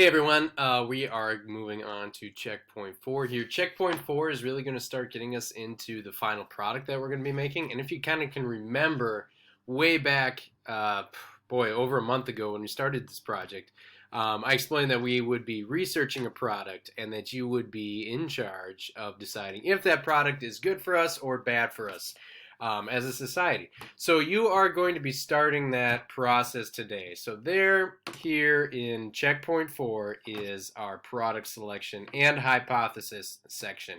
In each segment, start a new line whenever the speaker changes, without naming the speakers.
Hey everyone, we are moving on to checkpoint 4 here. Checkpoint 4 is really going to start getting us into the final product that we're going to be making. And if you kind of can remember way back, over a month ago when we started this project, I explained that we would be researching a product and that you would be in charge of deciding if that product is good for us or bad for us as a society. So you are going to be starting that process today. So there, here in checkpoint 4 is our product selection and hypothesis section.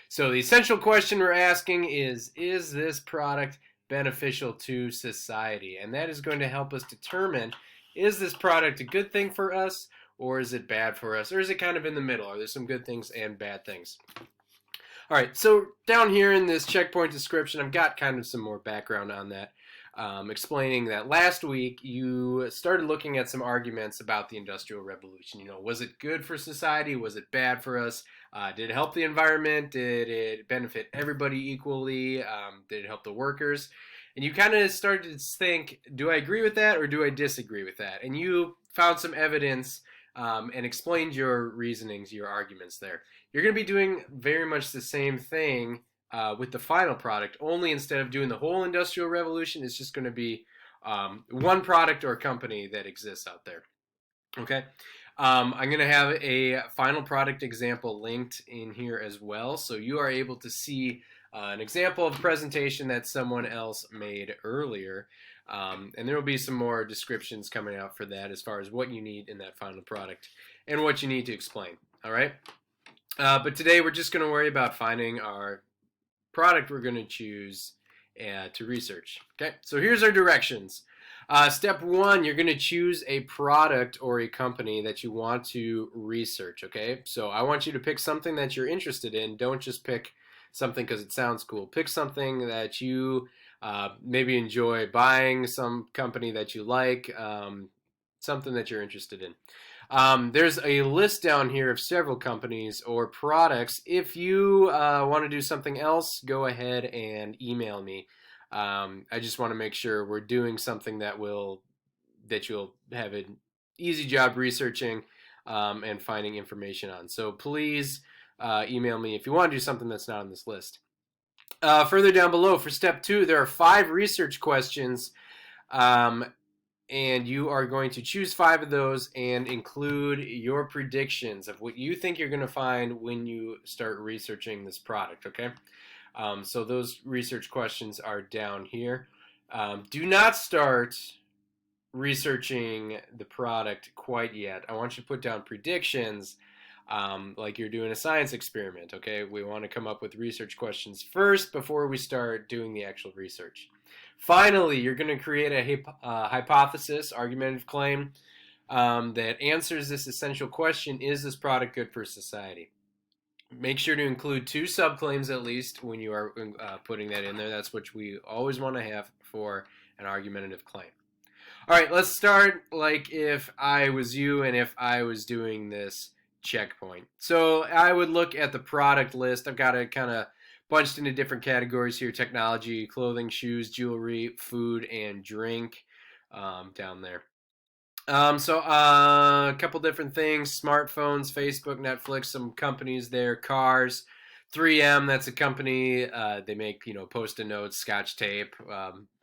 So the essential question we're asking is this product beneficial to society? And that is going to help us determine, is this product a good thing for us or is it bad for us? Or is it kind of in the middle? Are there some good things and bad things? All right, so down here in this checkpoint description, I've got kind of some more background on that, explaining that last week you started looking at some arguments about the Industrial Revolution. You know, was it good for society? Was it bad for us? Did it help the environment? Did it benefit everybody equally? Did it help the workers? And you kind of started to think, do I agree with that or do I disagree with that? And you found some evidence and explained your reasonings, your arguments there. You're going to be doing very much the same thing with the final product, only instead of doing the whole Industrial Revolution, it's just going to be one product or company that exists out there. Okay. I'm going to have a final product example linked in here as well, so you are able to see an example of a presentation that someone else made earlier. And there will be some more descriptions coming out for that as far as what you need in that final product and what you need to explain. All right. But today we're just going to worry about finding our product we're going to choose to research. Okay, so here's our directions. Step 1, you're going to choose a product or a company that you want to research. Okay, so I want you to pick something that you're interested in. Don't just pick something because it sounds cool. Pick something that you maybe enjoy buying, some company that you like, something that you're interested in. There's a list down here of several companies or products. If you want to do something else, go ahead and email me. I just want to make sure we're doing something that you'll have an easy job researching and finding information on. So please email me if you want to do something that's not on this list. Further down below, for step 2, there are 5 research questions. And you are going to choose 5 of those and include your predictions of what you think you're going to find when you start researching this product, okay? So those research questions are down here. Do not start researching the product quite yet. I want you to put down predictions like you're doing a science experiment, okay? We want to come up with research questions first before we start doing the actual research. Finally, you're going to create a hypothesis, argumentative claim, that answers this essential question, is this product good for society? Make sure to include 2 subclaims at least when you are putting that in there. That's what we always want to have for an argumentative claim. All right, let's start like if I was you and if I was doing this checkpoint. So I would look at the product list. I've got it kind of bunched into different categories here: technology, clothing, shoes, jewelry, food, and drink down there. So a couple different things: smartphones, Facebook, Netflix, some companies there, cars, 3M, that's a company. They make, Post-it notes, Scotch tape,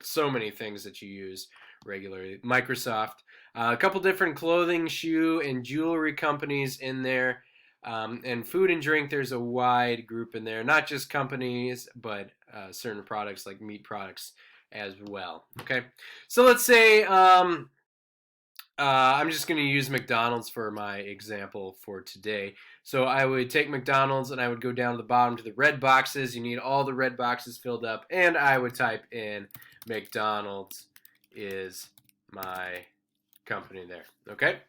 so many things that you use regularly. Microsoft, a couple different clothing, shoe, and jewelry companies in there. And food and drink, there's a wide group in there, not just companies, but certain products like meat products as well. Okay, so let's say I'm just going to use McDonald's for my example for today. So I would take McDonald's and I would go down to the bottom to the red boxes. You need all the red boxes filled up, and I would type in McDonald's is my company there. Okay,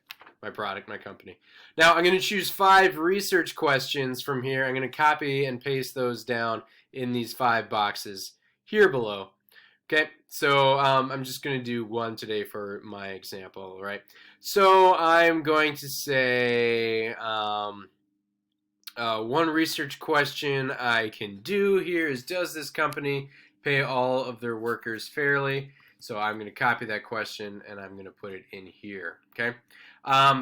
my product, my company. Now I'm going to choose 5 research questions from here. I'm going to copy and paste those down in these 5 boxes here below. Okay, so I'm just going to do one today for my example, right? So I'm going to say one research question I can do here is, does this company pay all of their workers fairly? So I'm going to copy that question and I'm going to put it in here, okay?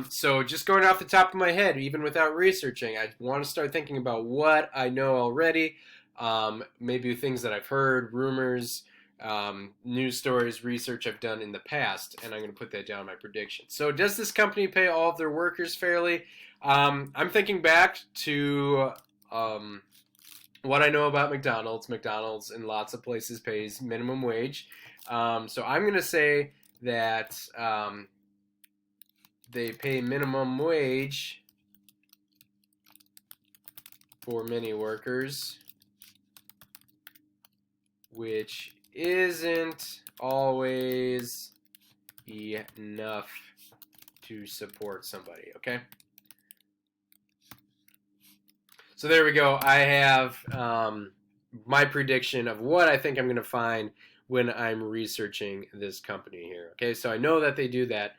So just going off the top of my head, even without researching, I want to start thinking about what I know already, maybe things that I've heard, rumors, news stories, research I've done in the past, and I'm going to put that down in my prediction. So does this company pay all of their workers fairly? I'm thinking back to what I know about McDonald's. McDonald's in lots of places pays minimum wage. So I'm going to say that they pay minimum wage for many workers, which isn't always enough to support somebody, okay? So there we go. I have my prediction of what I think I'm going to find when I'm researching this company here, okay? So I know that they do that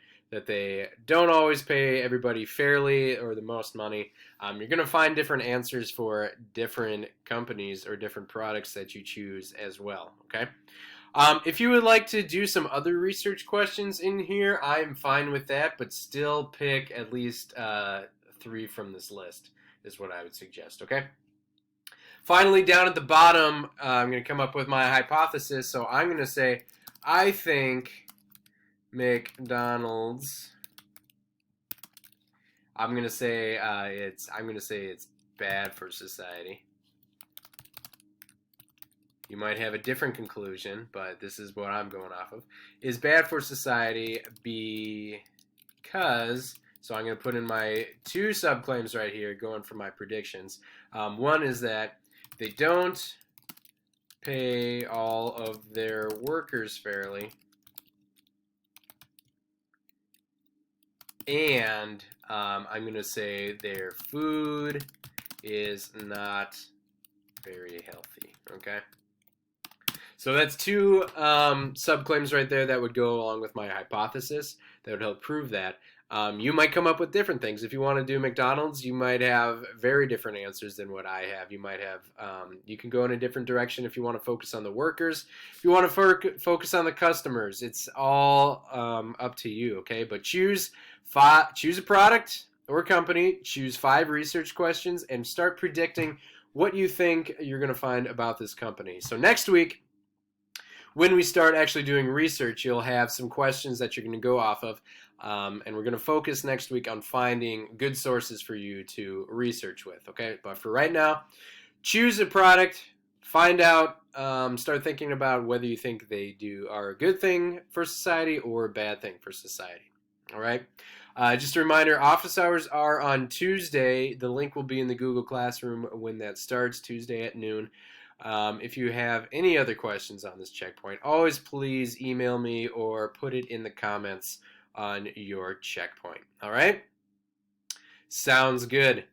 they don't always pay everybody fairly or the most money. You're going to find different answers for different companies or different products that you choose as well, okay? If you would like to do some other research questions in here, I'm fine with that, but still pick at least 3 from this list is what I would suggest, okay? Finally, down at the bottom, I'm going to come up with my hypothesis. So I'm going to say, I think McDonald's. I'm going to say it's bad for society. You might have a different conclusion, but this is what I'm going off of. Is bad for society because, so I'm going to put in my 2 subclaims right here, going for my predictions. One is that they don't pay all of their workers fairly, and I'm going to say their food is not very healthy, okay? So that's 2 subclaims right there that would go along with my hypothesis that would help prove that. You might come up with different things. If you want to do McDonald's, you might have very different answers than what I have. You might have, you can go in a different direction if you want to focus on the workers. If you want to focus on the customers, it's all up to you, okay? But choose a product or company, choose 5 research questions, and start predicting what you think you're going to find about this company. So next week, when we start actually doing research, you'll have some questions that you're going to go off of, and we're going to focus next week on finding good sources for you to research with, okay? But for right now, choose a product, find out, start thinking about whether you think they are a good thing for society or a bad thing for society, all right? Just a reminder, office hours are on Tuesday. The link will be in the Google Classroom when that starts, Tuesday at noon. If you have any other questions on this checkpoint, always please email me or put it in the comments on your checkpoint. All right? Sounds good.